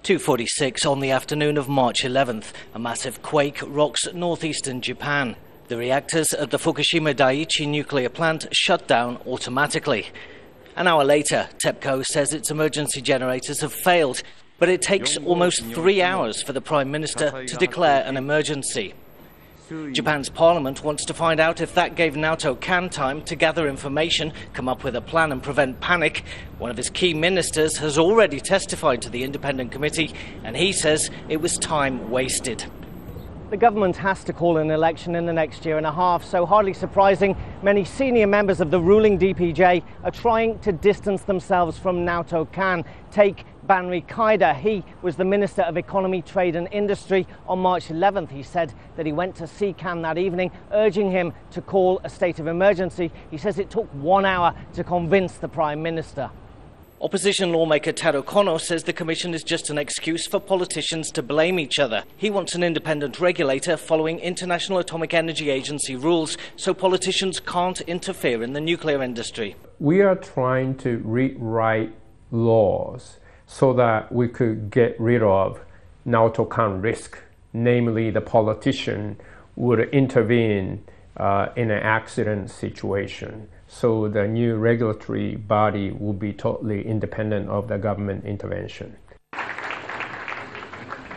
2:46 on the afternoon of March 11th, a massive quake rocks northeastern Japan. The reactors at the Fukushima Dai-ichi nuclear plant shut down automatically. An hour later, TEPCO says its emergency generators have failed, but it takes almost 3 hours for the Prime Minister to declare an emergency. Japan's parliament wants to find out if that gave Naoto Kan time to gather information, come up with a plan and prevent panic. One of his key ministers has already testified to the independent committee, and he says it was time wasted. The government has to call an election in the next year and a half, so hardly surprising, many senior members of the ruling DPJ are trying to distance themselves from Naoto Kan. Take Banri Kaida. He was the Minister of Economy, Trade and Industry. On March 11th, he said that he went to see Kan that evening, urging him to call a state of emergency. He says it took 1 hour to convince the Prime Minister. Opposition lawmaker Taro Kono says the commission is just an excuse for politicians to blame each other. He wants an independent regulator following International Atomic Energy Agency rules so politicians can't interfere in the nuclear industry. We are trying to rewrite laws so that we could get rid of Naoto Kan risk, namely the politician would intervene in an accident situation. So the new regulatory body will be totally independent of the government intervention.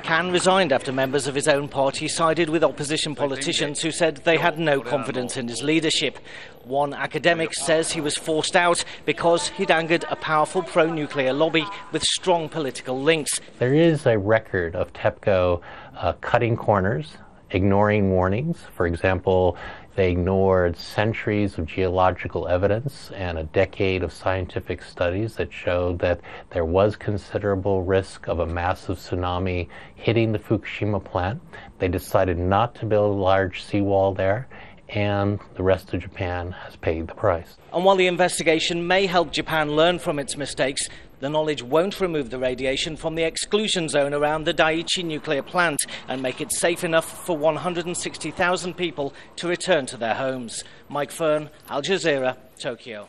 Kan resigned after members of his own party sided with opposition politicians who said they had no confidence in his leadership. One academic says he was forced out because he'd angered a powerful pro-nuclear lobby with strong political links. There is a record of TEPCO cutting corners, ignoring warnings. For example, they ignored centuries of geological evidence and a decade of scientific studies that showed that there was considerable risk of a massive tsunami hitting the Fukushima plant. They decided not to build a large seawall there, and the rest of Japan has paid the price. And while the investigation may help Japan learn from its mistakes, the knowledge won't remove the radiation from the exclusion zone around the Daiichi nuclear plant and make it safe enough for 160,000 people to return to their homes. Mike Firn, Al Jazeera, Tokyo.